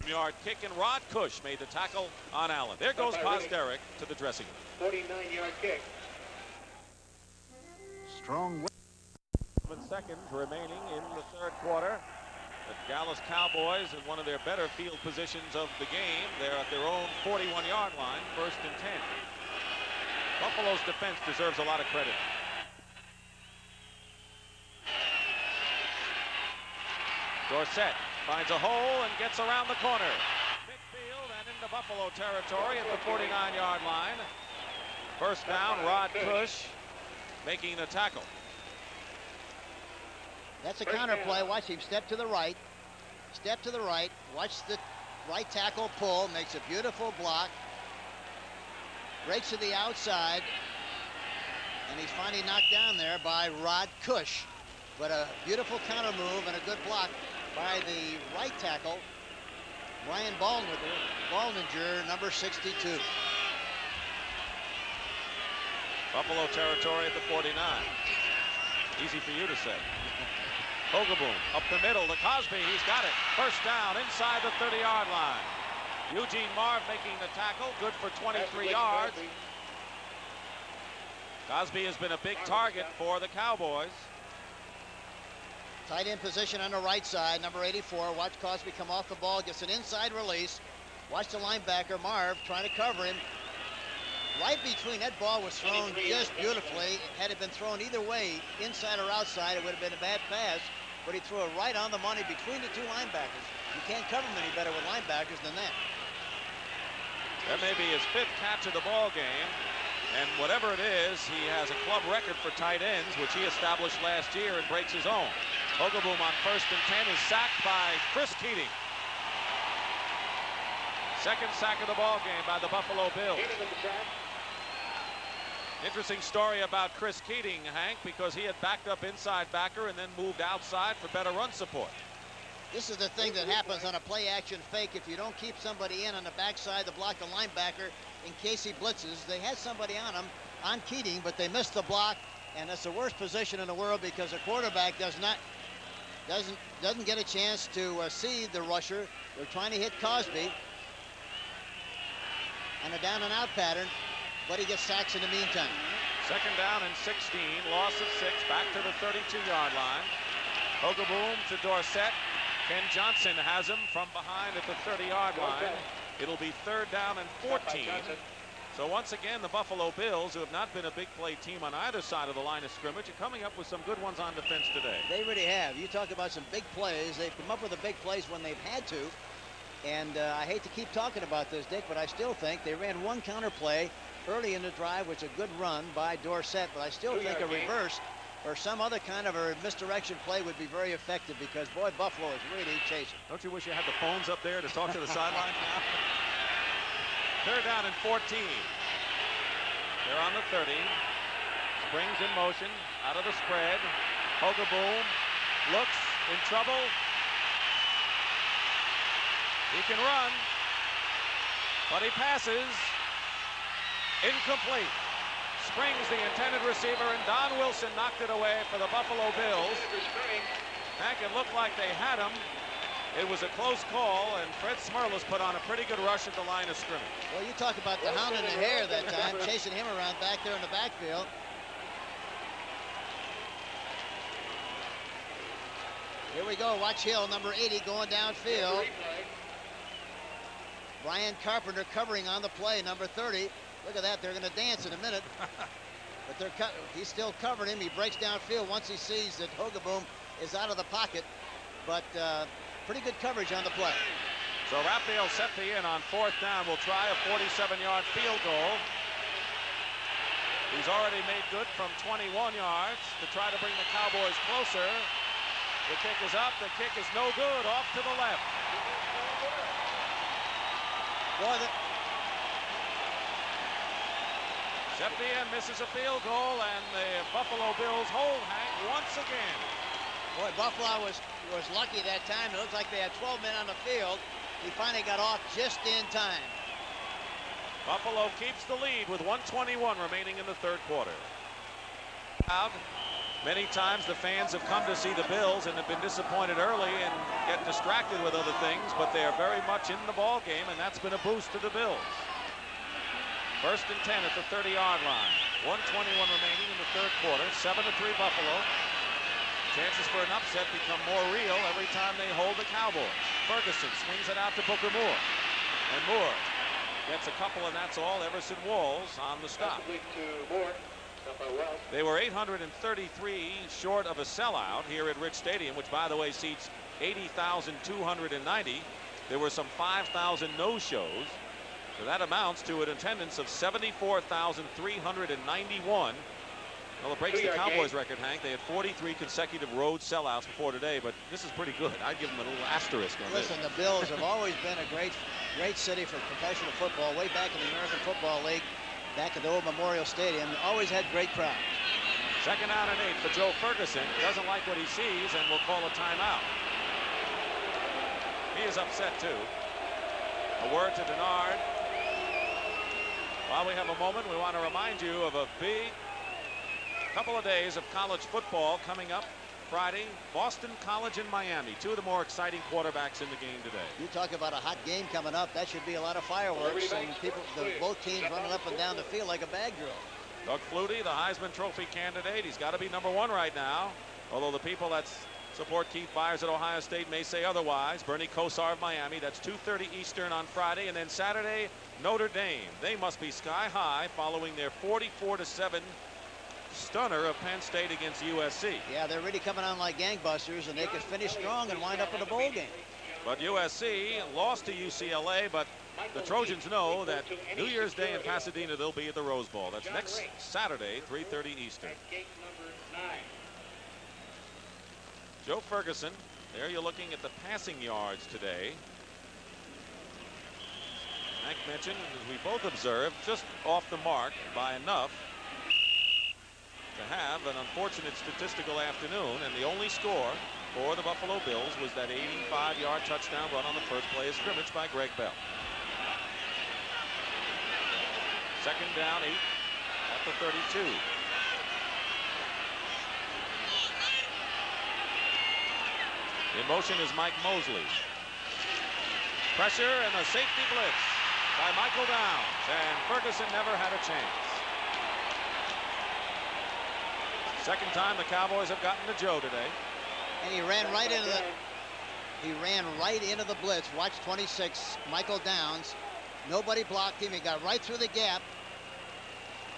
Yard kick, and Rod Cush made the tackle on Allen. There goes Posterick to the dressing room. 49-yard kick. Strong. 7 seconds remaining in the third quarter. The Dallas Cowboys in one of their better field positions of the game. They're at their own 41-yard line, 1st and 10. Buffalo's defense deserves a lot of credit. Dorsett finds a hole and gets around the corner. Midfield and into Buffalo territory at the 49-yard line. First down, Rod Cush making the tackle. That's a counter play. Watch him step to the right. Step to the right. Watch the right tackle pull. Makes a beautiful block. Breaks to the outside. And he's finally knocked down there by Rod Cush. But a beautiful counter move and a good block by the right tackle, Brian Baldinger, number 62. Buffalo territory at the 49. Easy for you to say. Hogeboom up the middle to Cosby. He's got it. First down inside the 30-yard line. Eugene Marv making the tackle. Good for 23 yards. Cosby has been a big target for the Cowboys. Tight end position on the right side, number 84. Watch Cosby come off the ball, gets an inside release. Watch the linebacker, Marv, trying to cover him. Right between, that ball was thrown just beautifully. Had it been thrown either way, inside or outside, it would have been a bad pass. But he threw it right on the money between the two linebackers. You can't cover him any better with linebackers than that. That may be his 5th catch of the ball game. And whatever it is, he has a club record for tight ends, which he established last year and breaks his own. Hogeboom on 1st and 10 is sacked by Chris Keating. 2nd sack of the ball game by the Buffalo Bills. Interesting story about Chris Keating, Hank, because he had backed up inside backer and then moved outside for better run support. This is the thing that happens on a play-action fake. If you don't keep somebody in on the backside to block the linebacker in case he blitzes, they had somebody on him, on Keating, but they missed the block, and that's the worst position in the world because a quarterback doesn't get a chance to see the rusher. They're trying to hit Cosby on a down and out pattern, but he gets sacks in the meantime. 2nd down and 16, loss of 6, back to the 32-yard line. Hogeboom to Dorsett. Ken Johnson has him from behind at the 30-yard line. It'll be 3rd down and 14. So once again, the Buffalo Bills, who have not been a big play team on either side of the line of scrimmage, are coming up with some good ones on defense today. They really have. You talk about some big plays. They've come up with the big plays when they've had to. And I hate to keep talking about this, Dick, but I still think they ran one counter play early in the drive, which is a good run by Dorsett. But I still think a reverse or some other kind of a misdirection play would be very effective because, boy, Buffalo is really chasing. Don't you wish you had the phones up there to talk to the sideline now? 3rd down and 14. They're on the 30. Springs in motion, out of the spread. Hogeboom looks in trouble. He can run, but he passes. Incomplete. Springs, the intended receiver, and Don Wilson knocked it away for the Buffalo Bills. Hank, it looked like they had him. It was a close call, and Fred Smerlas put on a pretty good rush at the line of scrimmage. Well, you talk about the hound in the hair that time, chasing him around back there in the backfield. Here we go. Watch Hill, number 80, going downfield. Brian Carpenter covering on the play, number 30. Look at that. They're going to dance in a minute. But he's still covering him. He breaks downfield once he sees that Hogeboom is out of the pocket. But pretty good coverage on the play. So Raphael Seppi in on 4th down will try a 47-yard field goal. He's already made good from 21 yards to try to bring the Cowboys closer. The kick is up. The kick is no good. Off to the left. Boy, Septien misses a field goal, and the Buffalo Bills hold Hank once again. Boy, Buffalo was lucky that time. It looks like they had 12 men on the field. He finally got off just in time. Buffalo keeps the lead with 1:21 remaining in the third quarter. Out, Many times the fans have come to see the Bills and have been disappointed early and get distracted with other things, but they are very much in the ball game, and that's been a boost to the Bills. 1st and 10 at the 30-yard line. 1:21 remaining in the third quarter. 7-3 Buffalo. Chances for an upset become more real every time they hold the Cowboys. Ferguson swings it out to Booker Moore, and Moore gets a couple, and that's all. Everson Walls on the stop. They were 833 short of a sellout here at Rich Stadium, which, by the way, seats 80,290. There were some 5,000 no-shows. So that amounts to an attendance of 74,391. Well, it breaks the Cowboys record, Hank. They had 43 consecutive road sellouts before today, but this is pretty good. I'd give them a little asterisk on this. Listen, the Bills have always been a great city for professional football. Way back in the American Football League, back at the old Memorial Stadium, always had great crowds. 2nd down and 8 for Joe Ferguson. Doesn't like what he sees and will call a timeout. He is upset too. A word to Denard. While we have a moment, we want to remind you of a big couple of days of college football coming up Friday. Boston College and Miami, two of the more exciting quarterbacks in the game today. You talk about a hot game coming up. That should be a lot of fireworks and people, both teams running up and down the field like a bag drill. Doug Flutie, the Heisman Trophy candidate. He's got to be #1 right now. Although the people that support Keith Byers at Ohio State may say otherwise. Bernie Kosar of Miami. That's 2:30 Eastern on Friday. And then Saturday, Notre Dame. They must be sky high following their 44-7 stunner of Penn State against USC. Yeah, they're really coming on like gangbusters, and they could finish strong and wind up in a bowl game. But USC lost to UCLA, but the Trojans know that New Year's Day in Pasadena, they'll be at the Rose Bowl. That's next Saturday, 3:30 Eastern. Joe Ferguson, there you're looking at the passing yards today. Hank mentioned, as we both observed, just off the mark by enough to have an unfortunate statistical afternoon, and the only score for the Buffalo Bills was that 85-yard touchdown run on the first play of scrimmage by Greg Bell. 2nd down, 8 at the 32. In motion is Mike Mosley. Pressure and a safety blitz by Michael Downs, and Ferguson never had a chance. Second time the Cowboys have gotten to Joe today. And he ran right into the blitz. Watch 26, Michael Downs. Nobody blocked him. He got right through the gap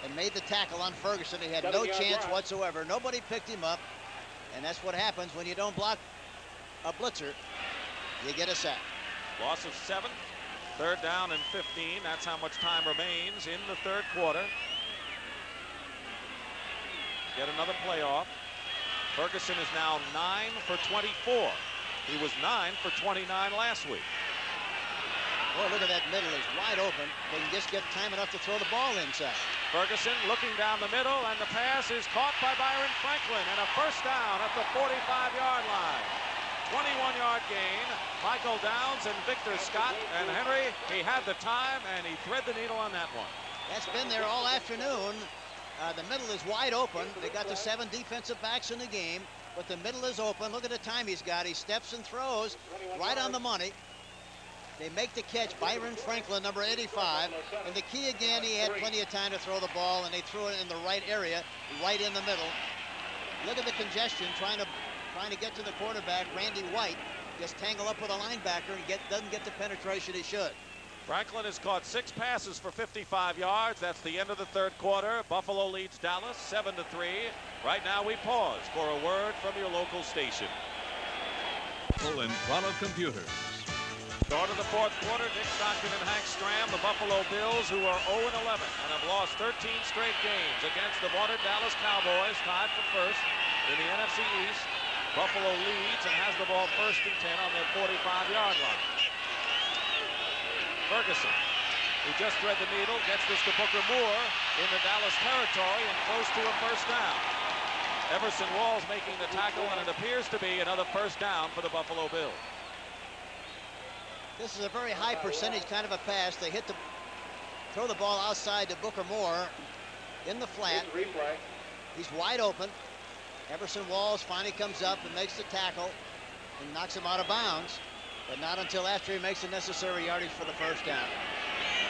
and made the tackle on Ferguson. He had no chance whatsoever. Nobody picked him up, and that's what happens when you don't block a blitzer. You get a sack. Loss of 7. 3rd down and 15. That's how much time remains in the third quarter. Get another playoff. Ferguson is now 9 for 24. He was 9 for 29 last week. Boy, look at that middle. It's wide open. They can just get time enough to throw the ball inside. Ferguson looking down the middle, and the pass is caught by Byron Franklin, and a first down at the 45-yard line. 21-yard gain. Michael Downs and Victor Scott, and Henry, he had the time, and he thread the needle on that one. That's been there all afternoon. The middle is wide open. They got the 7 defensive backs in the game, but the middle is open. Look at the time he's got. He steps and throws right on the money. They make the catch. Byron Franklin, number 85. And the key again, he had plenty of time to throw the ball, and they threw it in the right area, right in the middle. Look at the congestion trying to get to the quarterback. Randy White just tangle up with a linebacker and doesn't get the penetration he should. Franklin has caught 6 passes for 55 yards. That's the end of the third quarter. Buffalo leads Dallas 7-3. Right now we pause for a word from your local station. In front of computers. Start of the fourth quarter, Dick Stockton and Hank Stram, the Buffalo Bills, who are 0-11 and have lost 13 straight games against the vaunted Dallas Cowboys, tied for first in the NFC East. Buffalo leads and has the ball 1st and 10 on their 45-yard line. Ferguson, who just thread the needle, gets this to Booker Moore in the Dallas territory and close to a first down. Everson Walls making the tackle, and it appears to be another first down for the Buffalo Bills. This is a very high percentage kind of a pass. They throw the ball outside to Booker Moore in the flat. He's wide open. Everson Walls finally comes up and makes the tackle and knocks him out of bounds, but not until after he makes the necessary yardage for the first down.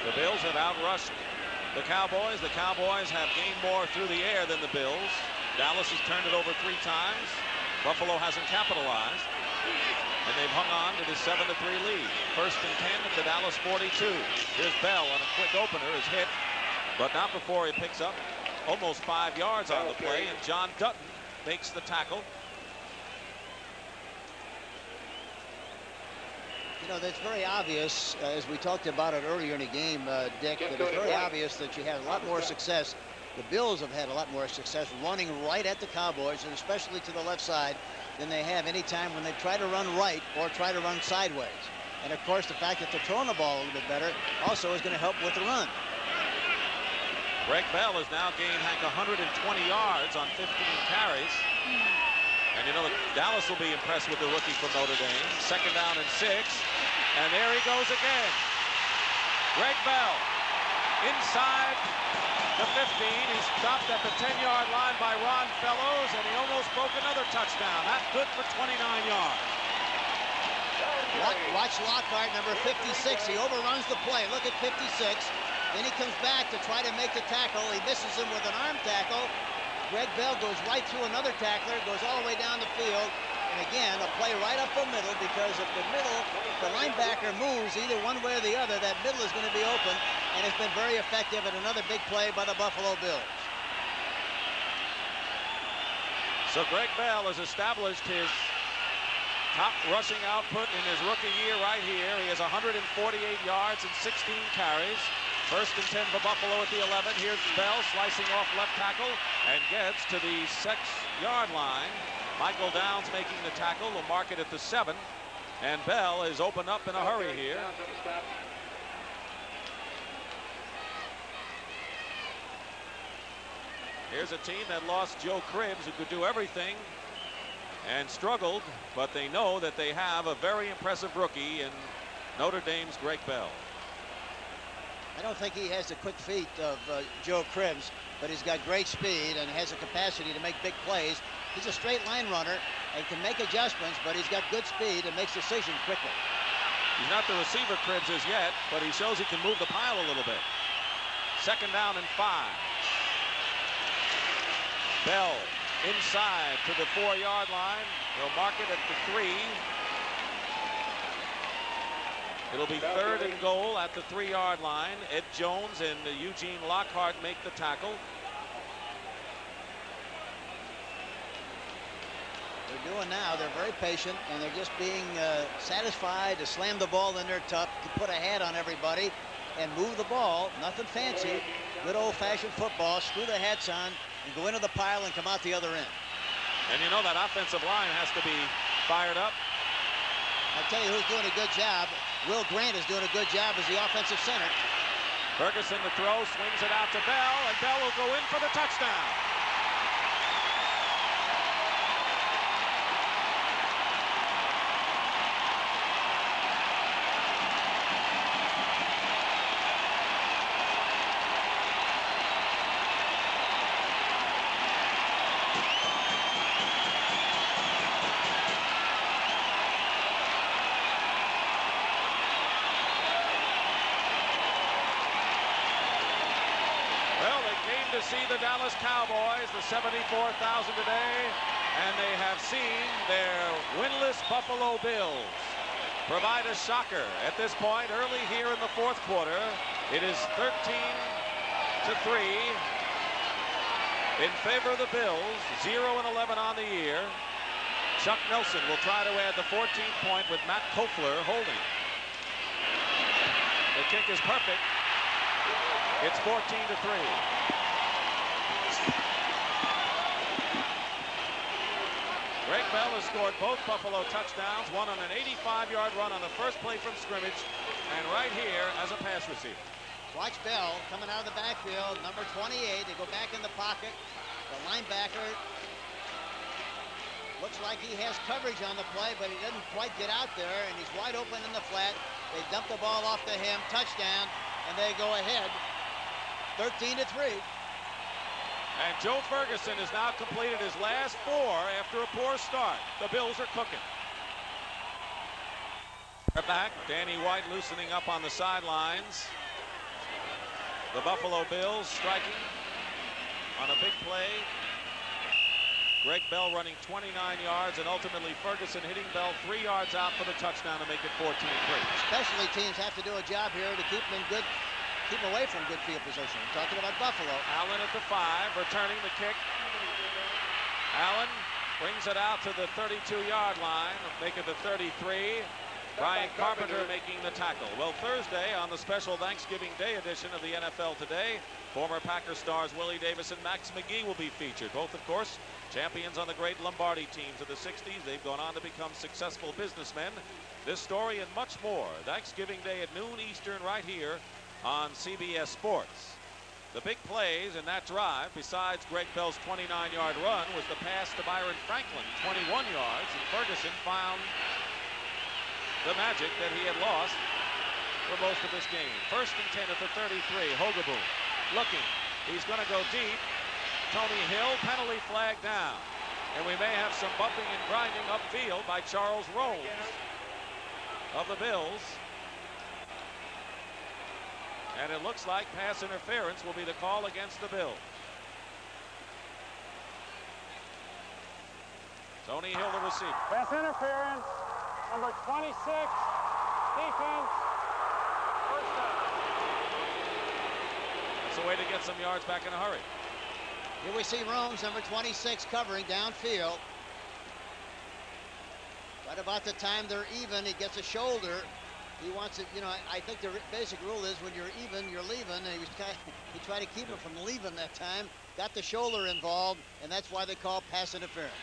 The Bills have outrushed the Cowboys. The Cowboys have gained more through the air than the Bills. Dallas has turned it over 3 times. Buffalo hasn't capitalized, and they've hung on to this 7-3 lead. First and 10 at the Dallas 42. Here's Bell on a quick opener, is hit, but not before he picks up almost 5 yards on the play, and John Dutton makes the tackle. You know, that's very obvious, as we talked about it earlier in the game, Dick, that it's very obvious that you had a lot more success. The Bills have had a lot more success running right at the Cowboys, and especially to the left side, than they have any time when they try to run right or try to run sideways. And of course, the fact that they're throwing the ball a little bit better also is going to help with the run. Greg Bell has now gained, Hank, 120 yards on 15 carries. And you know, Dallas will be impressed with the rookie from Notre Dame. Second down and 6. And there he goes again. Greg Bell inside the 15. He's stopped at the 10-yard line by Ron Fellows, and he almost broke another touchdown. That's good for 29 yards. Watch Lockhart, number 56. He overruns the play. Look at 56. Then he comes back to try to make the tackle. He misses him with an arm tackle. Greg Bell goes right through another tackler, goes all the way down the field. And again, a play right up the middle, because if the linebacker moves either one way or the other, that middle is going to be open. And it's been very effective at another big play by the Buffalo Bills. So Greg Bell has established his top rushing output in his rookie year right here. He has 148 yards and 16 carries. First and 10 for Buffalo at the 11. Here's Bell slicing off left tackle and gets to the 6-yard line. Michael Downs making the tackle. Will mark it at the 7. And Bell is opened up in a hurry here. Here's a team that lost Joe Cribbs, who could do everything and struggled, but they know that they have a very impressive rookie in Notre Dame's Greg Bell. I don't think he has the quick feet of Joe Cribbs, but he's got great speed and has the capacity to make big plays. He's a straight line runner and can make adjustments, but he's got good speed and makes decisions quickly. He's not the receiver Cribbs is yet, but he shows he can move the pile a little bit. Second down and 5. Bell inside to the 4-yard line. They'll mark it at the 3. It'll be third and goal at the 3-yard line. Ed Jones and Eugene Lockhart make the tackle. They're doing now, they're very patient, and they're just being satisfied to slam the ball in there tough, to put a hat on everybody and move the ball. Nothing fancy. Good old-fashioned football. Screw the hats on and go into the pile and come out the other end. And you know that offensive line has to be fired up. I'll tell you who's doing a good job. Will Grant is doing a good job as the offensive center. Ferguson the throw, swings it out to Bell, and Bell will go in for the touchdown. See the Dallas Cowboys, the 74,000 today, and they have seen their winless Buffalo Bills provide a shocker at this point early here in the 4th quarter. It is 13-3 in favor of the Bills, 0-11 on the year. Chuck Nelson will try to add the 14th point with Matt Kofler holding. The kick is perfect. It's 14-3. Greg Bell has scored both Buffalo touchdowns, one on an 85-yard run on the first play from scrimmage, and right here as a pass receiver. Watch Bell coming out of the backfield, number 28. They go back in the pocket. The linebacker looks like he has coverage on the play, but he doesn't quite get out there, and he's wide open in the flat. They dump the ball off to him, touchdown, and they go ahead, 13-3. And Joe Ferguson has now completed his last 4 after a poor start. The Bills are cooking. They're back. Danny White loosening up on the sidelines. The Buffalo Bills striking on a big play. Greg Bell running 29 yards, and ultimately Ferguson hitting Bell 3 yards out for the touchdown to make it 14-3. Specialty teams have to do a job here to keep them in good, keep them away from good field position. I'm talking about Buffalo. Allen at the 5, returning the kick. Allen brings it out to the 32-yard line, make it the 33. Brian Carpenter making the tackle. Well, Thursday on the special Thanksgiving Day edition of the NFL Today, former Packer stars Willie Davis and Max McGee will be featured. Both, of course, champions on the great Lombardi teams of the 60s. They've gone on to become successful businessmen. This story and much more. Thanksgiving Day at noon Eastern right here on CBS Sports. The big plays in that drive, besides Greg Bell's 29-yard run, was the pass to Byron Franklin, 21 yards, and Ferguson found the magic that he had lost for most of this game. 1st and 10 at the 33. Hogaboom looking. He's going to go deep. Tony Hill, penalty flag down. And we may have some bumping and grinding upfield by Charles Rose of the Bills. And it looks like pass interference will be the call against the Bills. Tony Hill, the receiver. Pass interference. Number 26, defense, first down. That's a way to get some yards back in a hurry. Here we see Rome's number 26 covering downfield. Right about the time they're even, he gets a shoulder. He wants it, you know, I think the basic rule is when you're even, you're leaving. And he tried to keep him from leaving that time. Got the shoulder involved, and that's why they call pass interference.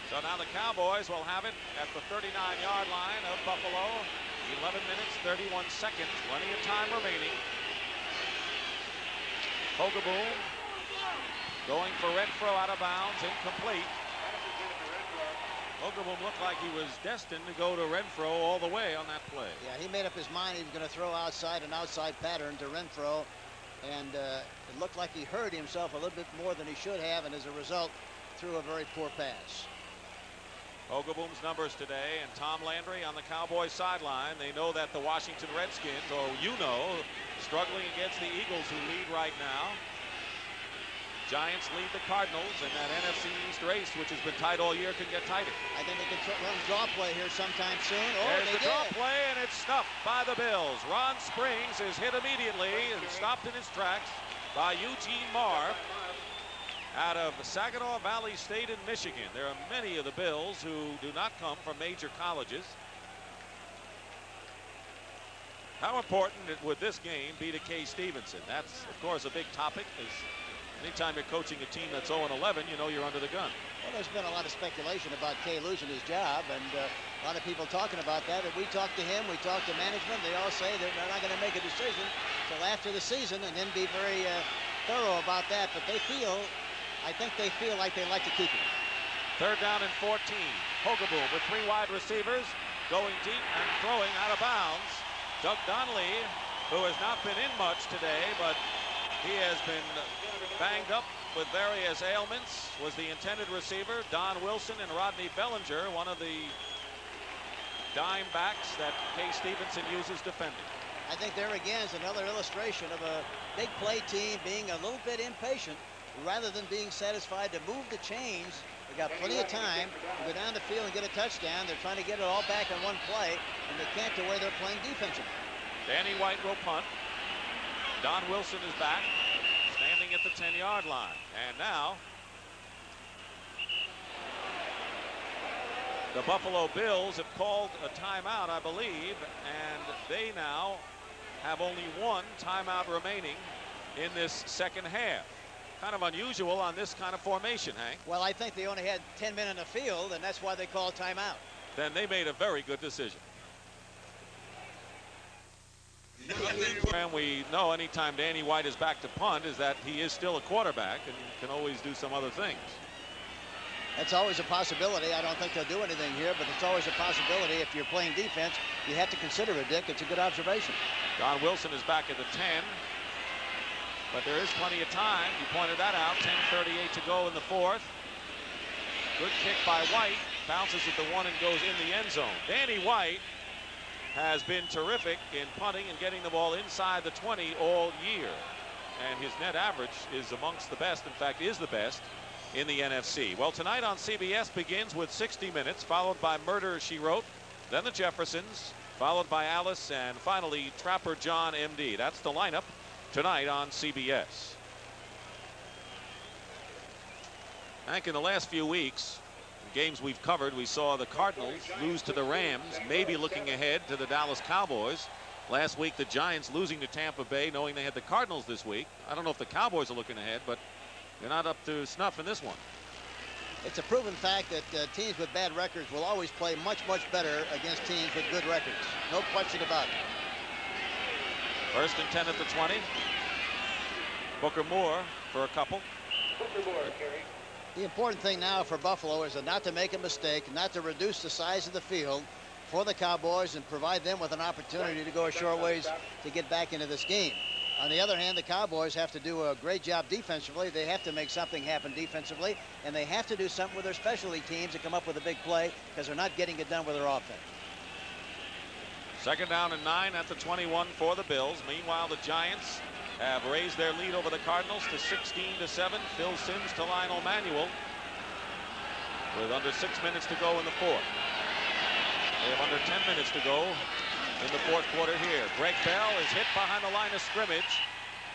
So now the Cowboys will have it at the 39-yard line of Buffalo. 11 minutes, 31 seconds, plenty of time remaining. Hogaboom going for Renfro out of bounds, incomplete. Hogaboom looked like he was destined to go to Renfro all the way on that play. Yeah, he made up his mind he was going to throw outside, an outside pattern to Renfro, and it looked like he hurt himself a little bit more than he should have, and as a result, threw a very poor pass. Hogaboom's numbers today, and Tom Landry on the Cowboys sideline. They know that the Washington Redskins, or struggling against the Eagles, who lead right now. Giants lead the Cardinals, and that NFC East race, which has been tight all year, can get tighter. I think they can run draw play here sometime soon. Oh, there's the draw play, and it's stuffed by the Bills. Ron Springs is hit immediately and stopped in his tracks by Eugene Marr out of Saginaw Valley State in Michigan. There are many of the Bills who do not come from major colleges. How important would this game be to Kay Stevenson? That's, of course, a big topic. Anytime you're coaching a team that's 0-11, you know you're under the gun. Well, there's been a lot of speculation about Kay losing his job, and a lot of people talking about that. And we talked to him, we talked to management. They all say that they're not going to make a decision until after the season and then be very thorough about that. But they feel, I think they feel like they like to keep him. 3rd down and 14. Hogaboom with 3 wide receivers going deep and throwing out of bounds. Doug Donnelly, who has not been in much today, but he has been banged up with various ailments, was the intended receiver. Don Wilson and Rodney Bellinger, one of the dime backs that Kay Stevenson uses defending. I think there again is another illustration of a big play team being a little bit impatient rather than being satisfied to move the chains. They got plenty of time to go down the field and get a touchdown. They're trying to get it all back in one play, and they can't the way they're playing defensively. Danny White will punt. Don Wilson is back, standing at the 10-yard line. And now, the Buffalo Bills have called a timeout, I believe, and they now have only 1 timeout remaining in this second half. Kind of unusual on this kind of formation, Hank. Well, I think they only had 10 men in the field, and that's why they called timeout. Then they made a very good decision. And we know anytime Danny White is back to punt is that he is still a quarterback and can always do some other things. That's always a possibility. I don't think they'll do anything here, but it's always a possibility. If you're playing defense, you have to consider it, Dick. It's a good observation. Don Wilson is back at the 10. But there is plenty of time. You pointed that out. 10:38 to go in the fourth. Good kick by White. Bounces at the 1 and goes in the end zone. Danny White has been terrific in punting and getting the ball inside the 20 all year. And his net average is amongst the best, in fact, is the best in the NFC. Well, tonight on CBS begins with 60 Minutes, followed by Murder, She Wrote, then the Jeffersons, followed by Alice, and finally Trapper John, MD. That's the lineup tonight on CBS. Back in the last few weeks, the games we've covered, we saw the Cardinals lose to the Rams, maybe looking ahead to the Dallas Cowboys. Last week, the Giants losing to Tampa Bay, knowing they had the Cardinals this week. I don't know if the Cowboys are looking ahead, but they're not up to snuff in this one. It's a proven fact that teams with bad records will always play much, much better against teams with good records. No question about it. 1st and 10 at the 20. Booker Moore for a couple. The important thing now for Buffalo is not to make a mistake, not to reduce the size of the field for the Cowboys and provide them with an opportunity to go a short ways to get back into this game. On the other hand, the Cowboys have to do a great job defensively. They have to make something happen defensively, and they have to do something with their specialty teams to come up with a big play because they're not getting it done with their offense. 2nd down and 9 at the 21 for the Bills. Meanwhile, the Giants have raised their lead over the Cardinals to 16-7. Phil Simms to Lionel Manuel with under 6 minutes to go in the fourth. They have under 10 minutes to go in the fourth quarter here. Greg Bell is hit behind the line of scrimmage,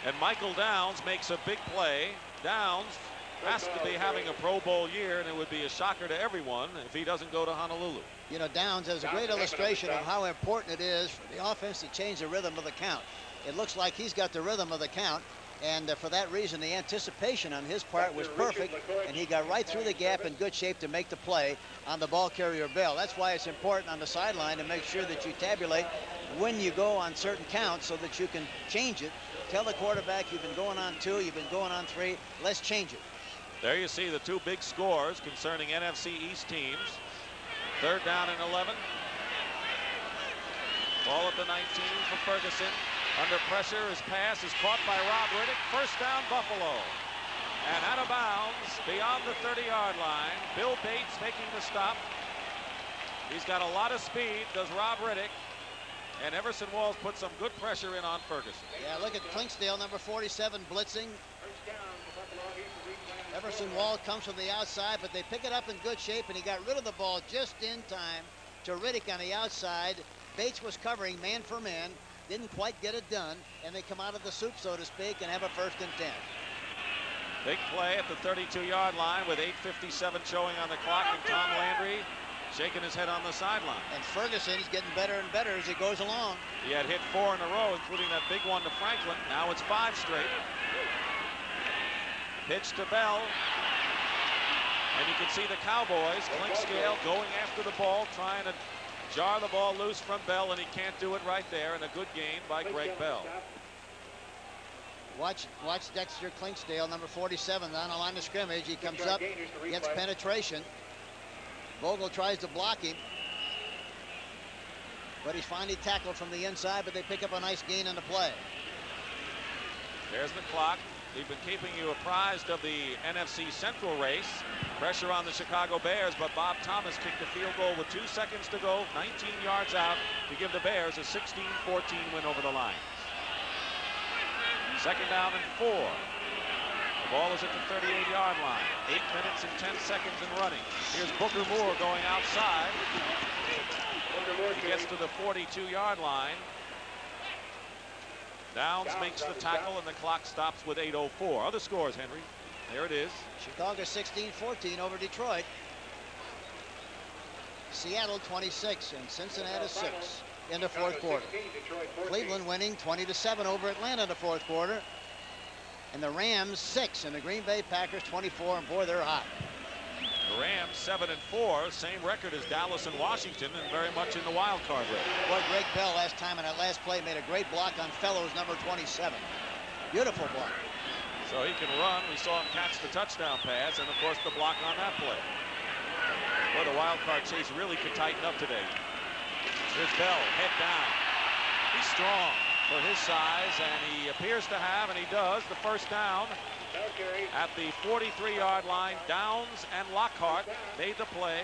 and Michael Downs makes a big play. Downs has to be having a Pro Bowl year, and it would be a shocker to everyone if he doesn't go to Honolulu. You know, Downs has a great illustration of how important it is for the offense to change the rhythm of the count. It looks like he's got the rhythm of the count, and for that reason, the anticipation on his part was perfect, and he got right through the gap in good shape to make the play on the ball carrier Bell. That's why it's important on the sideline to make sure that you tabulate when you go on certain counts so that you can change it. Tell the quarterback you've been going on 2, you've been going on 3, let's change it. There you see the two big scores concerning NFC East teams. 3rd down and 11. Ball at the 19 for Ferguson. Under pressure, his pass is caught by Rob Riddick. 1st down, Buffalo. And out of bounds beyond the 30-yard line. Bill Bates making the stop. He's got a lot of speed, does Rob Riddick. And Everson Walls put some good pressure in on Ferguson. Yeah, look at Clinksdale, number 47, blitzing. Everson Walls comes from the outside, but they pick it up in good shape, and he got rid of the ball just in time to Riddick on the outside. Bates was covering man for man. Didn't quite get it done, and they come out of the soup, so to speak, and have a 1st and 10. Big play at the 32-yard line with 8:57 showing on the clock, and Tom Landry shaking his head on the sideline. And Ferguson's getting better and better as he goes along. He had hit 4 in a row, including that big one to Franklin. Now it's 5 straight. Pitch to Bell. And you can see the Cowboys, Clinkscale going after the ball, trying to jar the ball loose from Bell, and he can't do it right there. And a good gain by Greg Bell. Watch Dexter Clinksdale, number 47, on the line of scrimmage. He comes up, gets penetration. Vogel tries to block him, but he's finally tackled from the inside, but they pick up a nice gain on the play. There's the clock. We've been keeping you apprised of the NFC Central race. Pressure on the Chicago Bears, but Bob Thomas kicked a field goal with 2 seconds to go, 19 yards out, to give the Bears a 16-14 win over the Lions. 2nd down and 4. The ball is at the 38-yard line. 8 minutes and 10 seconds in running. Here's Booker Moore going outside. He gets to the 42-yard line. Downs makes the tackle, and the clock stops with 8:04. Other scores, Henry. There it is. Chicago 16-14 over Detroit. Seattle 26 and Cincinnati 6 in the fourth quarter. Cleveland winning 20-7 over Atlanta in the fourth quarter. And the Rams 6 and the Green Bay Packers 24, and boy, they're hot. The Rams 7-4, same record as Dallas and Washington, and very much in the wild card race. Boy, Greg Bell last time in that last play made a great block on Fellows, number 27. Beautiful block. So he can run. We saw him catch the touchdown pass, and of course the block on that play. Well, the wild card chase really could tighten up today. Here's Bell, head down. He's strong. for his size, and he appears to have, and he does, the first down at the 43-yard line. Downs and Lockhart made the play.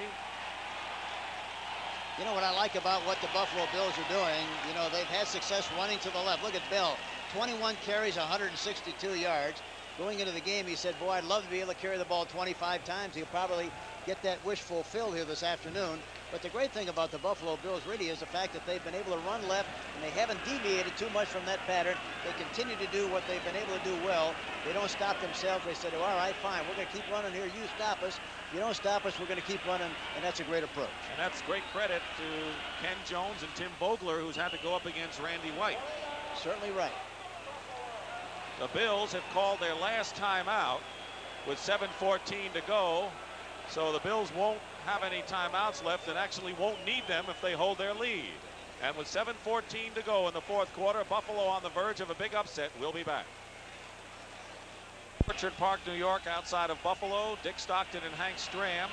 You know what I like about what the Buffalo Bills are doing? You know, they've had success running to the left. Look at Bell, 21 carries, 162 yards. Going into the game, he said, boy, I'd love to be able to carry the ball 25 times. He'll probably get that wish fulfilled here this afternoon. But the great thing about the Buffalo Bills really is the fact that they've been able to run left, and they haven't deviated too much from that pattern. They continue to do what they've been able to do well. They don't stop themselves. They said, oh, all right, fine, we're going to keep running here. You stop us. If you don't stop us, we're going to keep running, and that's a great approach. And that's great credit to Ken Jones and Tim Vogler, who's had to go up against Randy White. Certainly right. The Bills have called their last timeout with 7:14 to go, so the Bills won't have any timeouts left and actually won't need them if they hold their lead. And with 7:14 to go in the fourth quarter, Buffalo on the verge of a big upset. We'll be back. Orchard Park, New York, outside of Buffalo. Dick Stockton and Hank Stram.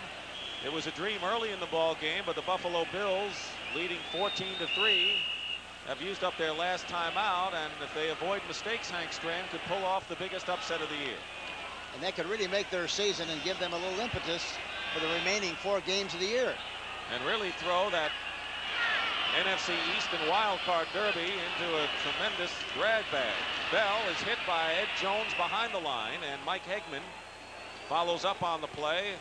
It was a dream early in the ball game, but the Buffalo Bills, leading 14-3, have used up their last timeout, and if they avoid mistakes, Hank Stram could pull off the biggest upset of the year. And that could really make their season and give them a little impetus for the remaining 4 games of the year. And really throw that NFC East and wild card derby into a tremendous drag bag. Bell is hit by Ed Jones behind the line, and Mike Hegman follows up on the play.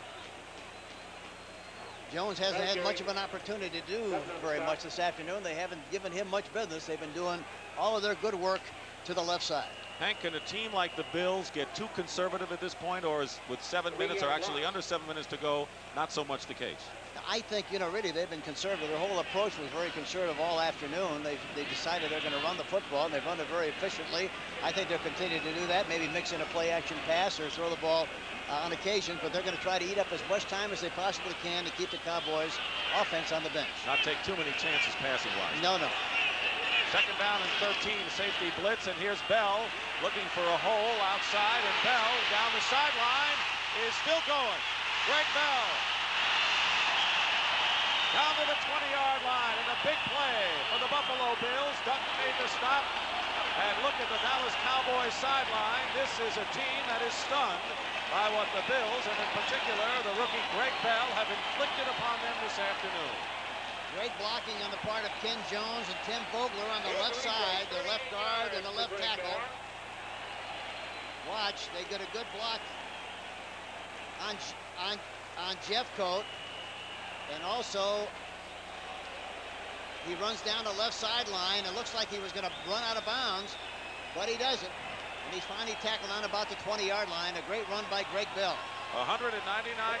Jones hasn't had much of an opportunity to do very much this afternoon. They haven't given him much business. They've been doing all of their good work to the left side. Hank, can a team like the Bills get too conservative at this point, or is with 7 minutes or actually under 7 minutes to go, not so much the case? I think, you know, really they've been conservative. Their whole approach was very conservative all afternoon. They decided they're going to run the football, and they've run it very efficiently. I think they'll continue to do that, maybe mix in a play-action pass or throw the ball on occasion, but they're going to try to eat up as much time as they possibly can to keep the Cowboys offense on the bench. Not take too many chances passing-wise. No. Second down and 13, safety blitz, and here's Bell looking for a hole outside, and Bell down the sideline is still going. Greg Bell down to the 20-yard line, and a big play for the Buffalo Bills. Dutton made the stop, and look at the Dallas Cowboys sideline. This is a team that is stunned by what the Bills, and in particular the rookie Greg Bell, have inflicted upon them this afternoon. Great blocking on the part of Ken Jones and Tim Vogler on the left side, the left guard and the left tackle. Watch, they get a good block on Jeffcoat, and also he runs down the left sideline. It looks like he was going to run out of bounds, but he doesn't. And he's finally tackled on about the 20-yard line. A great run by Greg Bell. 199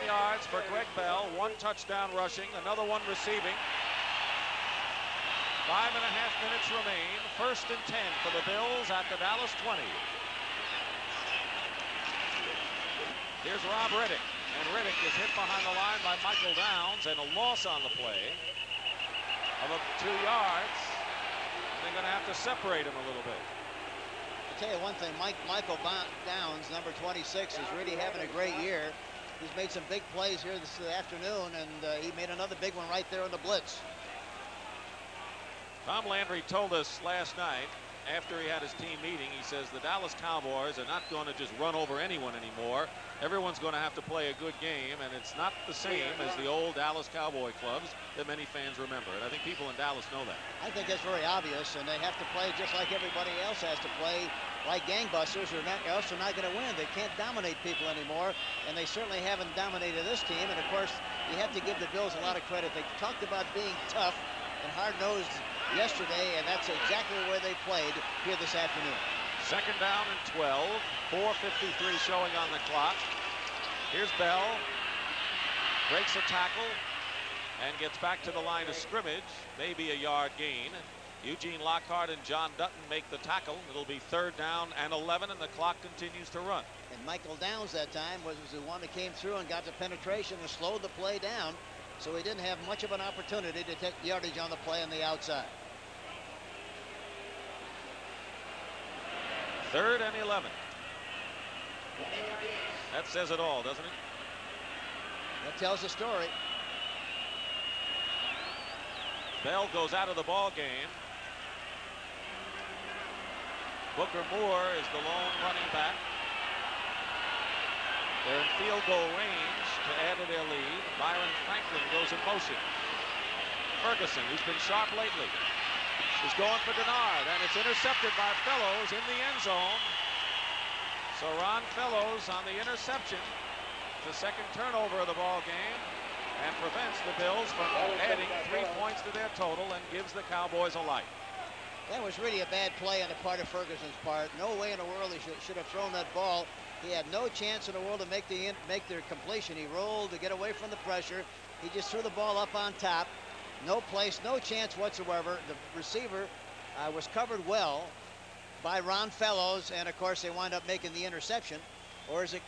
yards for Greg Bell, 1 touchdown rushing, another one receiving. 5.5 minutes remain. 1st and 10 for the Bills at the Dallas 20. Here's Rob Riddick, and Riddick is hit behind the line by Michael Downs, and a loss on the play of 2 yards. They're going to have to separate him a little bit. I'll tell you one thing, Michael Downs, number 26, is really having a great year. He's made some big plays here this afternoon, and he made another big one right there on the blitz. Tom Landry told us last night, after he had his team meeting, he says the Dallas Cowboys are not going to just run over anyone anymore. Everyone's going to have to play a good game, and it's not the same as the old Dallas Cowboy clubs that many fans remember. And I think people in Dallas know that. I think that's very obvious, and they have to play just like everybody else has to play, like gangbusters, or else they're not going to win. They can't dominate people anymore, and they certainly haven't dominated this team. And of course, you have to give the Bills a lot of credit. They talked about being tough and hard-nosed yesterday, and that's exactly where they played here this afternoon. Second down and 12, 4:53 showing on the clock. Here's Bell, breaks a tackle and gets back to the line of scrimmage, maybe a yard gain. Eugene Lockhart and John Dutton make the tackle. It'll be 3rd down and 11, and the clock continues to run. And Michael Downs that time was the one that came through and got the penetration and slowed the play down, so he didn't have much of an opportunity to take yardage on the play on the outside. 3rd and 11. That says it all, doesn't it? That tells the story. Bell goes out of the ball game. Booker Moore is the lone running back. They're in field goal range to add to their lead. Byron Franklin goes in motion. Ferguson, who's been sharp lately, is going for Denard, and it's intercepted by Fellows in the end zone. So Ron Fellows on the interception, the second turnover of the ball game, and prevents the Bills from adding 3 points to their total and gives the Cowboys a light. That was really a bad play on the part of Ferguson's part. No way in the world he should have thrown that ball. He had no chance in the world to make their completion. He rolled to get away from the pressure. He just threw the ball up on top. No place, no chance whatsoever. The receiver was covered well by Ron Fellows, and of course they wind up making the interception. Or is it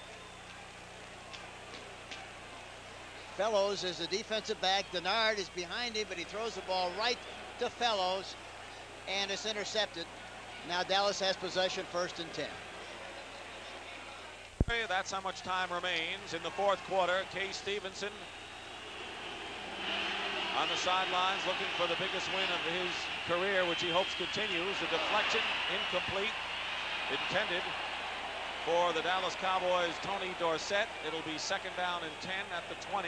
Fellows is the defensive back. Denard is behind him, but he throws the ball right to Fellows, and it's intercepted. Now Dallas has possession, 1st and 10. That's how much time remains in the fourth quarter. Kay Stevenson on the sidelines looking for the biggest win of his career, which he hopes continues. The deflection incomplete, intended for the Dallas Cowboys' Tony Dorsett. It'll be 2nd down and 10 at the 20.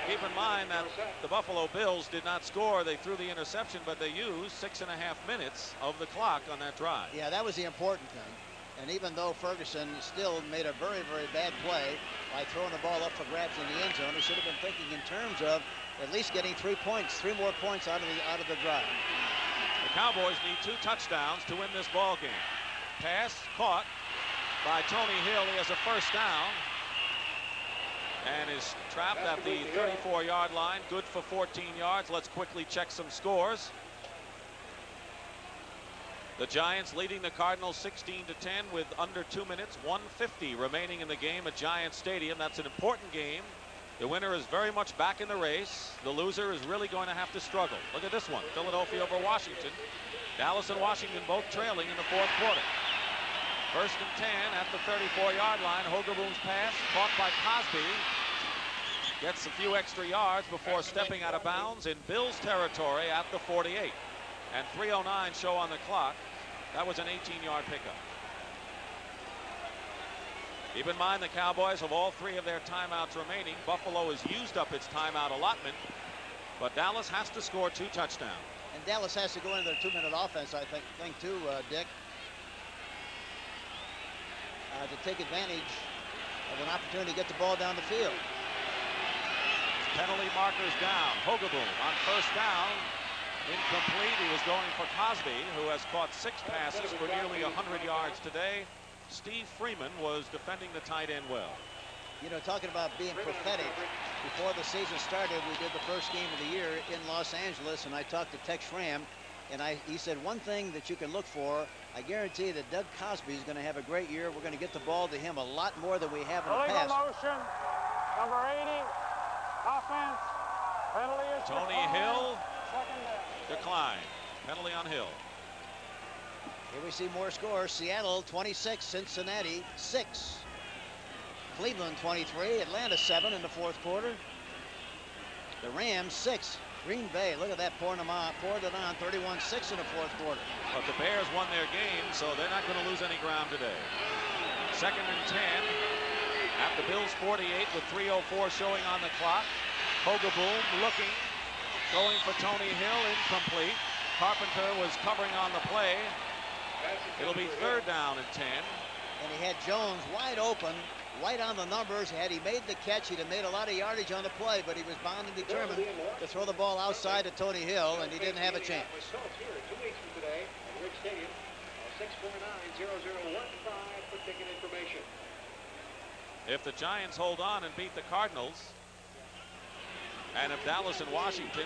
Keep in mind that the Buffalo Bills did not score. They threw the interception, but they used 6.5 minutes of the clock on that drive. Yeah, that was the important thing. And even though Ferguson still made a very, very bad play by throwing the ball up for grabs in the end zone, he should have been thinking in terms of at least getting 3 points, 3 more points out of the drive. The Cowboys need 2 touchdowns to win this ball game. Pass caught by Tony Hill. He has a 1st down and is trapped at the 34-yard line. Good for 14 yards. Let's quickly check some scores. The Giants leading the Cardinals 16-10 with under 2 minutes, 1:50 remaining in the game at Giants Stadium. That's an important game. The winner is very much back in the race. The loser is really going to have to struggle. Look at this one, Philadelphia over Washington. Dallas and Washington both trailing in the fourth quarter. 1st and 10 at the 34-yard line. Hogaboom's pass caught by Cosby. Gets a few extra yards before stepping out of bounds in Bills territory at the 48. And 3:09 show on the clock. That was an 18-yard pickup. Keep in mind the Cowboys have all 3 of their timeouts remaining. Buffalo has used up its timeout allotment, but Dallas has to score 2 touchdowns. And Dallas has to go into their 2-minute offense, I think too, Dick, to take advantage of an opportunity to get the ball down the field. Penalty markers down. Hogaboom on 1st down. Incomplete. He was going for Cosby, who has caught 6 passes for nearly 100 yards today. Steve Freeman was defending the tight end well. You know, talking about being prophetic, before the season started, we did the first game of the year in Los Angeles, and I talked to Tex Schramm, and he said one thing that you can look for, I guarantee that Doug Cosby is going to have a great year. We're going to get the ball to him a lot more than we have in the past. Motion, number 80, offense, penalty is Tony declined. Hill, 2nd down. decline. Penalty on Hill. Here we see more scores. Seattle 26, Cincinnati 6. Cleveland 23, Atlanta 7 in the fourth quarter. The Rams 6. Green Bay, look at that, pouring it on 31-6 in the fourth quarter. But the Bears won their game, so they're not going to lose any ground today. 2nd and 10 at the Bills 48 with 3:04 showing on the clock. Hogaboom looking, going for Tony Hill, incomplete. Carpenter was covering on the play. It'll be 3rd down and 10. And he had Jones wide open, right on the numbers. Had he made the catch, he'd have made a lot of yardage on the play, but he was bound and determined to throw the ball outside to Tony Hill, and he didn't have a chance. If the Giants hold on and beat the Cardinals, and if Dallas and Washington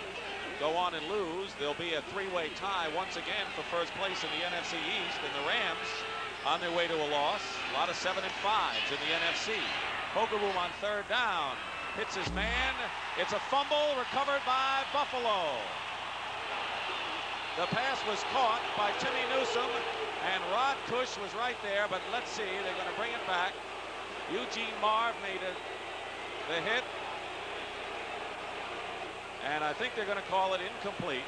go on and lose, there'll be a 3-way tie once again for first place in the NFC East, and the Rams on their way to a loss. A lot of 7 and 5s in the NFC. Hogaboom on 3rd down. Hits his man. It's a fumble recovered by Buffalo. The pass was caught by Timmy Newsome, and Rod Cush was right there, but let's see. They're going to bring it back. Eugene Marv made the hit. And I think they're going to call it incomplete.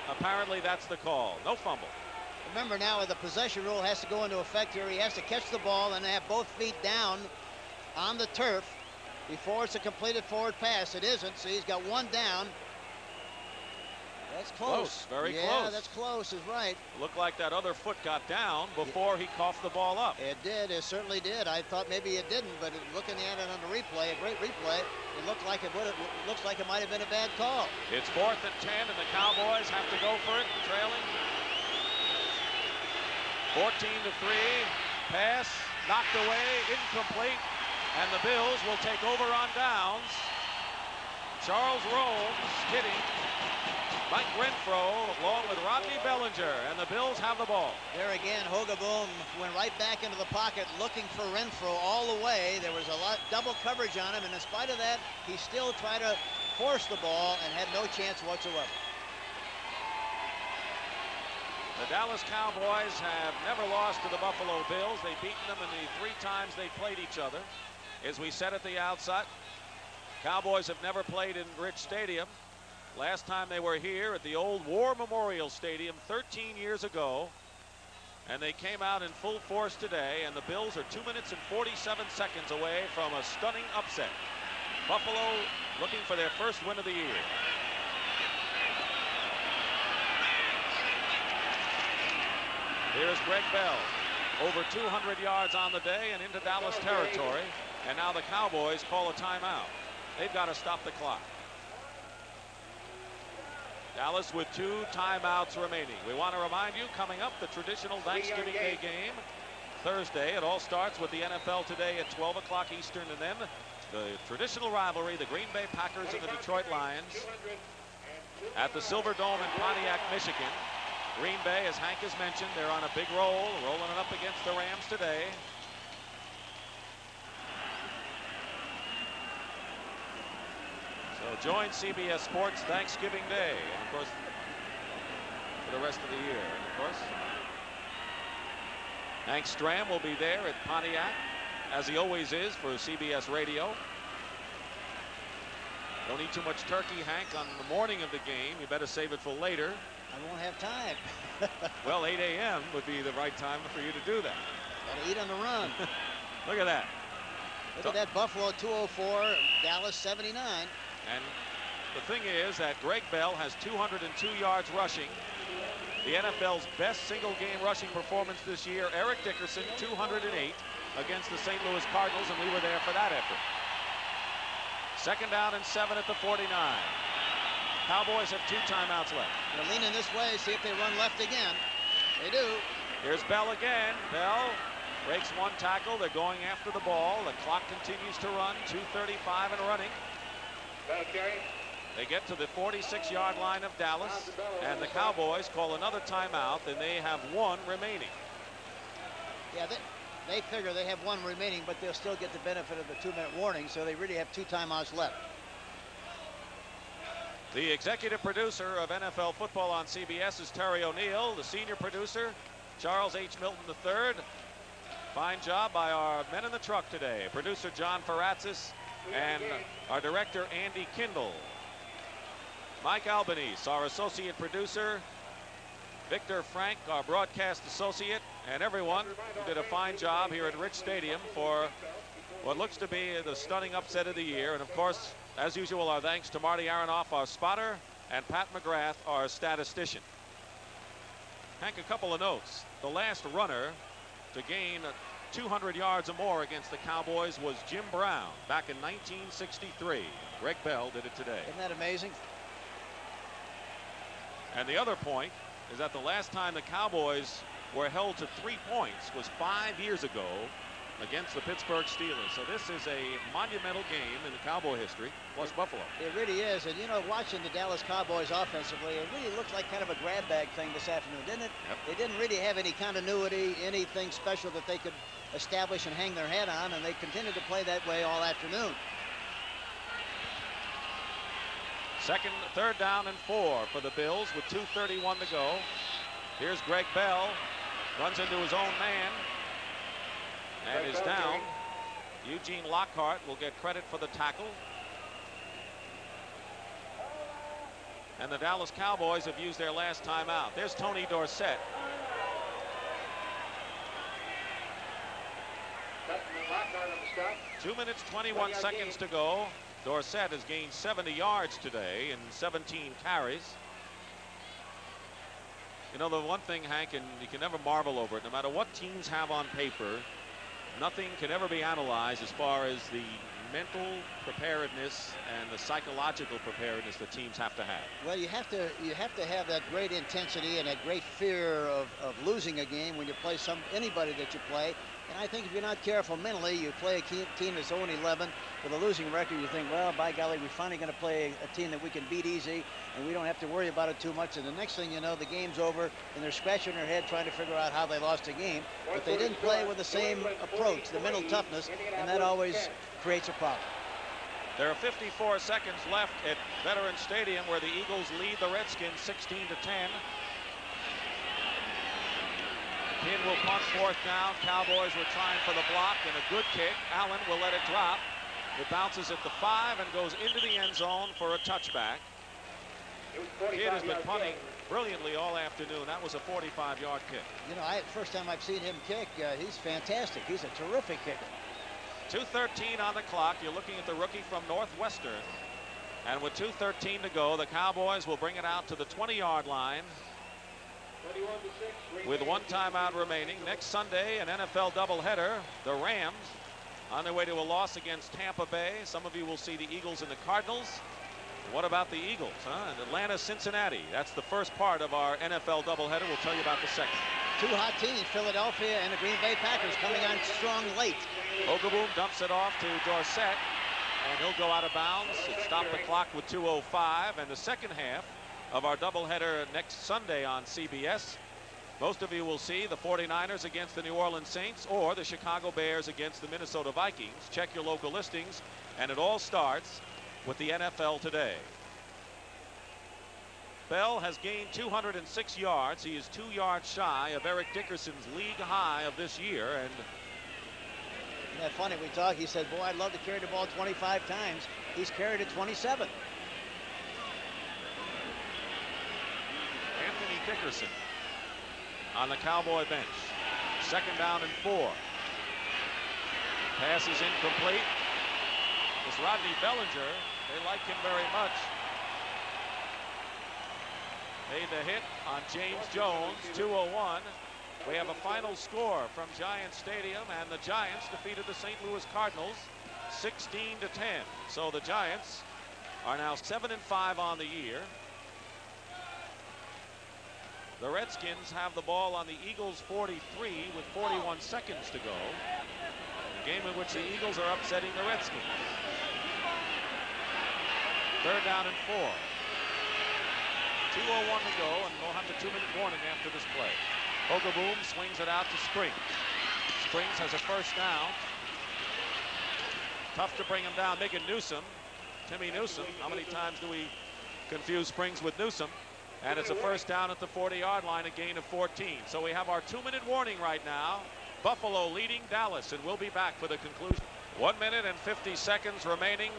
Apparently that's the call. No fumble. Remember now, the possession rule has to go into effect here. He has to catch the ball and have both feet down on the turf before it's a completed forward pass. It isn't, so he's got one down. That's close. Very close. Yeah, that's close, is right. Looked like that other foot got down before he coughed the ball up. It did, it certainly did. I thought maybe it didn't, but looking at it on the replay, a great replay, it looked like it looks like it might have been a bad call. It's 4th and 10, and the Cowboys have to go for it, trailing 14-3. Pass knocked away, incomplete, and the Bills will take over on downs. Charles Romes hitting Mike Renfro along with Rodney Bellinger, and the Bills have the ball. There again, Hogaboom went right back into the pocket looking for Renfro all the way. There was a lot double coverage on him, and in spite of that, he still tried to force the ball and had no chance whatsoever. The Dallas Cowboys have never lost to the Buffalo Bills. They've beaten them in the 3 times they played each other. As we said at the outset, Cowboys have never played in Rich Stadium. Last time they were here at the old War Memorial Stadium 13 years ago, and they came out in full force today, and the Bills are 2 minutes and 47 seconds away from a stunning upset. Buffalo looking for their first win of the year. Here's Greg Bell, over 200 yards on the day and into Dallas territory, and now the Cowboys call a timeout. They've got to stop the clock. Dallas with 2 timeouts remaining. We want to remind you, coming up, the traditional Thanksgiving Day game Thursday. It all starts with the NFL today at 12 o'clock Eastern, and then the traditional rivalry, the Green Bay Packers and the Detroit Lions at the Silverdome in Pontiac, Michigan. Green Bay, as Hank has mentioned, they're on a big roll, rolling it up against the Rams today. So join CBS Sports Thanksgiving Day, and of course, for the rest of the year. And of course, Hank Stram will be there at Pontiac, as he always is, for CBS Radio. Don't eat too much turkey, Hank, on the morning of the game. You better save it for later. I won't have time. Well, 8 a.m. would be the right time for you to do that. Gotta eat on the run. Look at that. Look at that, Buffalo 204, Dallas 79. And the thing is that Greg Bell has 202 yards rushing. The NFL's best single-game rushing performance this year, Eric Dickerson, 208 against the St. Louis Cardinals, and we were there for that effort. 2nd down and 7 at the 49. Cowboys have 2 timeouts left. They're leaning this way, see if they run left again. They do. Here's Bell again. Bell breaks 1 tackle. They're going after the ball. The clock continues to run. 2:35 and running. They get to the 46-yard line of Dallas, and the Cowboys call another timeout, and they have 1 remaining. Yeah, they figure they have 1 remaining, but they'll still get the benefit of the 2-minute warning, so they really have 2 timeouts left. The executive producer of NFL football on CBS is Terry O'Neill. The senior producer, Charles H. Milton III. Fine job by our men in the truck today. Producer John Faratzis and our director Andy Kindle. Mike Albanese, our associate producer. Victor Frank, our broadcast associate, and everyone who did a fine job here at Rich Stadium for what looks to be the stunning upset of the year. And of course, as usual, our thanks to Marty Aronoff, our spotter, and Pat McGrath, our statistician. Hank, a couple of notes. The last runner to gain 200 yards or more against the Cowboys was Jim Brown back in 1963. Greg Bell did it today. Isn't that amazing? And the other point is that the last time the Cowboys were held to 3 points was 5 years ago against the Pittsburgh Steelers. So this is a monumental game in the Cowboy history, plus Buffalo. It really is. And, you know, watching the Dallas Cowboys offensively, it really looked like kind of a grab bag thing this afternoon, didn't it? Yep. They didn't really have any continuity, anything special that they could establish and hang their head on, and they continued to play that way all afternoon. 3rd down and 4 for the Bills with 2:31 to go. Here's Greg Bell, runs into his own man and is down. Eugene Lockhart will get credit for the tackle. And the Dallas Cowboys have used their last timeout. There's Tony Dorsett. 2 minutes 21 seconds to go. Dorsett has gained 70 yards today in 17 carries. You know, the one thing, Hank, and you can never marvel over it, no matter what teams have on paper, nothing can ever be analyzed as far as the mental preparedness and the psychological preparedness that teams have to have. Well, you have to have that great intensity and that great fear of losing a game when you play anybody that you play. And I think if you're not careful mentally, you play a team that's 0-11 with a losing record, you think, well, by golly, we're finally going to play a team that we can beat easy, and we don't have to worry about it too much. And the next thing you know, the game's over, and they're scratching their head trying to figure out how they lost a game. But they didn't play with the same approach, the mental toughness, and that always creates a problem. There are 54 seconds left at Veterans Stadium, where the Eagles lead the Redskins 16-10. Pin will punt fourth down. Cowboys were trying for the block and a good kick. Allen will let it drop. It bounces at the 5 and goes into the end zone for a touchback. Kidd has been punting brilliantly all afternoon. That was a 45-yard kick. You know, first time I've seen him kick, he's fantastic. He's a terrific kicker. 2:13 on the clock. You're looking at the rookie from Northwestern. And with 2:13 to go, the Cowboys will bring it out to the 20-yard line with one timeout remaining. Next Sunday, an NFL doubleheader. The Rams on their way to a loss against Tampa Bay. Some of you will see the Eagles and the Cardinals. What about the Eagles? Atlanta, Cincinnati. That's the first part of our NFL doubleheader. We'll tell you about the second. Two hot teams, Philadelphia and the Green Bay Packers, coming on strong late. Hogaboom dumps it off to Dorsett, and he'll go out of bounds. It stopped the clock with 2:05, and the second half of our doubleheader next Sunday on CBS. Most of you will see the 49ers against the New Orleans Saints or the Chicago Bears against the Minnesota Vikings. Check your local listings, and it all starts with the NFL today. Bell has gained 206 yards. He is 2 yards shy of Eric Dickerson's league high of this year. And isn't that funny? We talked, he said, boy, I'd love to carry the ball 25 times. He's carried it 27. Anthony Dickerson on the Cowboy bench. Second down and 4. Pass is incomplete. It's Rodney Bellinger. They like him very much. Made the hit on James Jones, 2:01. We have a final score from Giants Stadium, and the Giants defeated the St. Louis Cardinals 16-10. So the Giants are now 7-5 on the year. The Redskins have the ball on the Eagles' 43 with 41 seconds to go. A game in which the Eagles are upsetting the Redskins. Third down and 4. 2:01 to go, and we'll have the 2-minute warning after this play. Hogaboom swings it out to Springs. Springs has a first down. Tough to bring him down. Megan Newsom, Timmy Newsom. How many times do we confuse Springs with Newsom? And it's a first down at the 40-yard line, a gain of 14. So we have our 2-minute warning right now. Buffalo leading Dallas, and we'll be back for the conclusion. 1 minute and 50 seconds remaining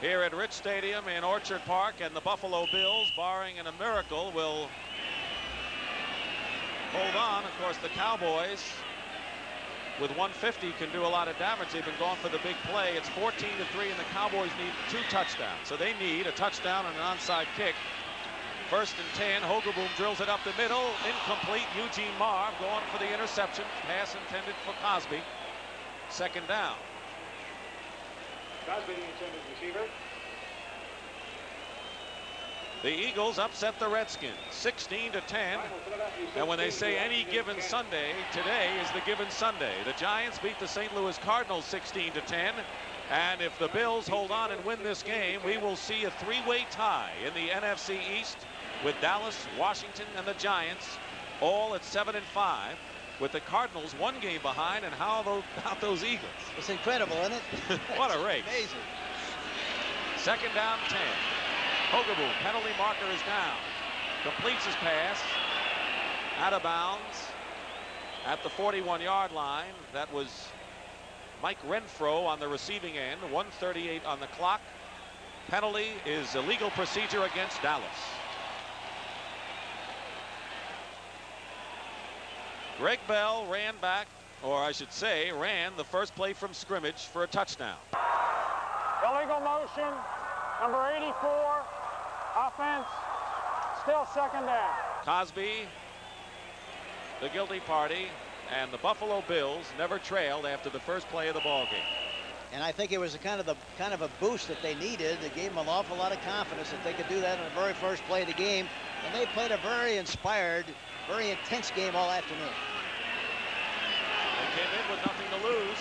here at Rich Stadium in Orchard Park, and the Buffalo Bills, barring a miracle, will hold on. Of course, the Cowboys with 150 can do a lot of damage. They've been going for the big play. It's 14-3, and the Cowboys need 2 touchdowns. So they need a touchdown and an onside kick. First and 10. Hogaboom drills it up the middle. Incomplete. Eugene Marv going for the interception. Pass intended for Cosby. Second down. Cosby, the intended receiver. The Eagles upset the Redskins 16-10. And when they say any given Sunday, today is the given Sunday. The Giants beat the St. Louis Cardinals 16-10. And if the Bills hold on and win this game, we will see a 3-way tie in the NFC East with Dallas, Washington, and the Giants all at 7-5, with the Cardinals 1 game behind. And how about those Eagles? It's incredible, isn't it? What a race. Amazing. Second down 10. Hogaboom, penalty marker is down. Completes his pass. Out of bounds at the 41-yard line. That was Mike Renfro on the receiving end. 1:38 on the clock. Penalty is illegal procedure against Dallas. Greg Bell ran back or I should say, ran the first play from scrimmage for a touchdown. Illegal motion, number 84, offense, still second down. Cosby, the guilty party, and the Buffalo Bills never trailed after the first play of the ball game. And I think it was a kind of a boost that they needed. It gave them an awful lot of confidence that they could do that in the very first play of the game. And they played a very inspired, very intense game all afternoon. They came in with nothing to lose.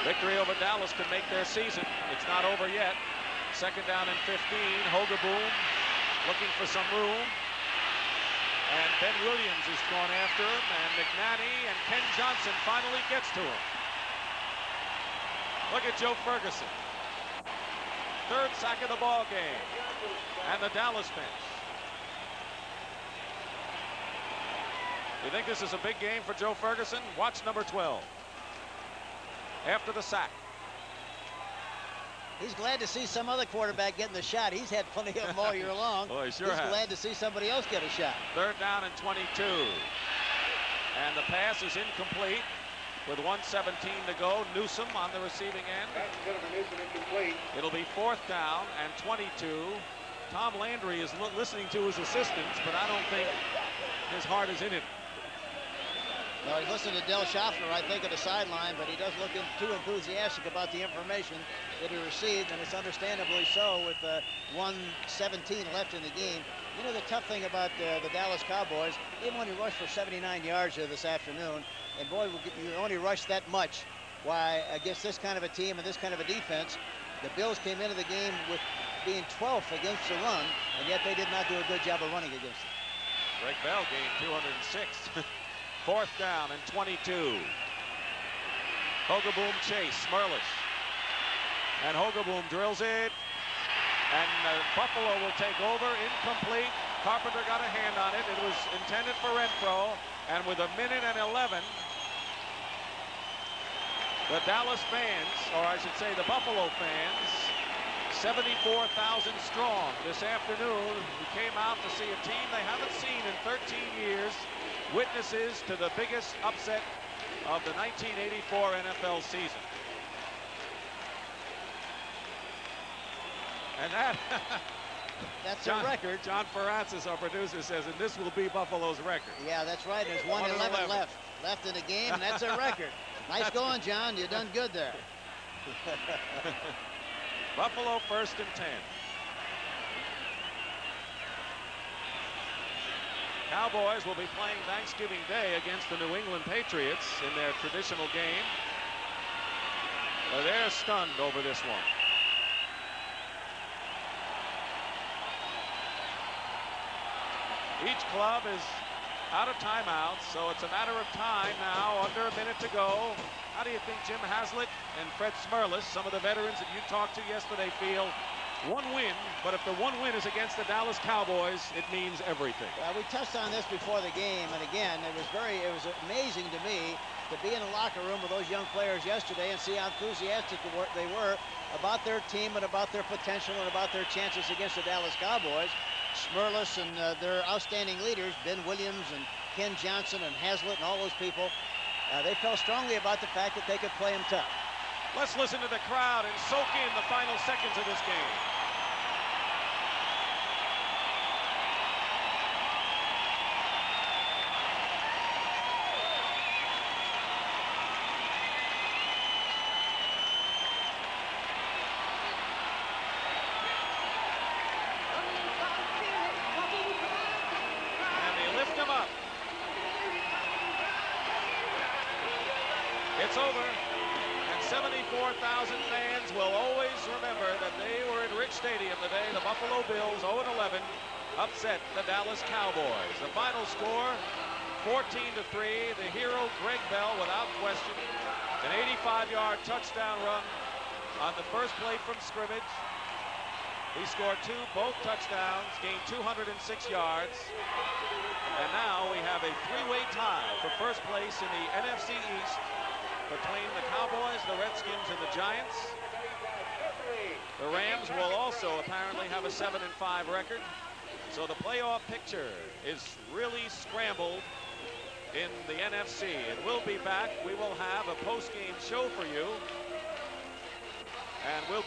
Victory over Dallas could make their season. It's not over yet. Second down and 15. Hogaboom looking for some room. And Ben Williams is going after him. And McNanny and Ken Johnson finally gets to him. Look at Joe Ferguson. Third sack of the ball game. And the Dallas bench. You think this is a big game for Joe Ferguson? Watch number 12. After the sack. He's glad to see some other quarterback getting the shot. He's had plenty of them all year long. Boy, sure He's has. glad to see somebody else get a shot. Third down and 22. And the pass is incomplete with 1:17 to go. Newsom on the receiving end. It'll be fourth down and 22. Tom Landry is listening to his assistants, but I don't think his heart is in it. Well, he's listening to Del Schaffner, I think, at the sideline, but he doesn't look too enthusiastic about the information that he received, and it's understandably so with 1:17 left in the game. You know, the tough thing about the Dallas Cowboys, they've only rushed for 79 yards here this afternoon, and boy, you only rush that much. Why, against this kind of a team and this kind of a defense, the Bills came into the game with being 12th against the run, and yet they did not do a good job of running against it. Greg Bell gained 206. Fourth down and 22. Hogaboom chase, Smurlish. And Hogaboom drills it. And Buffalo will take over, incomplete. Carpenter got a hand on it. It was intended for Renfro. And with 1:11, the Dallas fans, or I should say the Buffalo fans, 74,000 strong this afternoon, who came out to see a team they haven't seen in 13 years. Witnesses to the biggest upset of the 1984 NFL season. And That's a record. John Ferrancis, our producer, says, and this will be Buffalo's record. Yeah, that's right. There's 1:11 left in the game, and that's a record. Nice going, John. You done good there. Buffalo 1st and 10. Cowboys will be playing Thanksgiving Day against the New England Patriots in their traditional game. They're stunned over this one. Each club is out of timeouts, so it's a matter of time now, under a minute to go. How do you think Jim Haslett and Fred Smurlis, some of the veterans that you talked to yesterday, feel? One win, but if the one win is against the Dallas Cowboys, it means everything. Well, we touched on this before the game, and again, it was amazing to me to be in the locker room with those young players yesterday and see how enthusiastic they were about their team and about their potential and about their chances against the Dallas Cowboys. Smurlis and their outstanding leaders, Ben Williams and Ken Johnson and Haslett and all those people, they felt strongly about the fact that they could play them tough. Let's listen to the crowd and soak in the final seconds of this game. And they lift him up. It's over. 74,000 fans will always remember that they were at Rich Stadium the day the Buffalo Bills, 0-11, upset the Dallas Cowboys. The final score, 14-3. The hero, Greg Bell, without question, an 85-yard touchdown run on the first play from scrimmage. He scored both touchdowns, gained 206 yards. And now we have a three-way tie for first place in the NFC East between the Cowboys, the Redskins, and the Giants. The Rams will also apparently have a 7-5 record. So the playoff picture is really scrambled in the NFC. And we'll be back. We will have a post-game show for you. And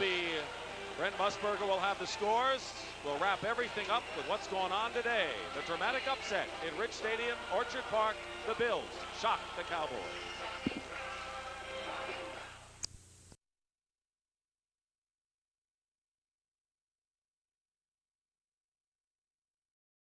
Brent Musburger will have the scores. We'll wrap everything up with what's going on today. The dramatic upset in Rich Stadium, Orchard Park. The Bills shock the Cowboys.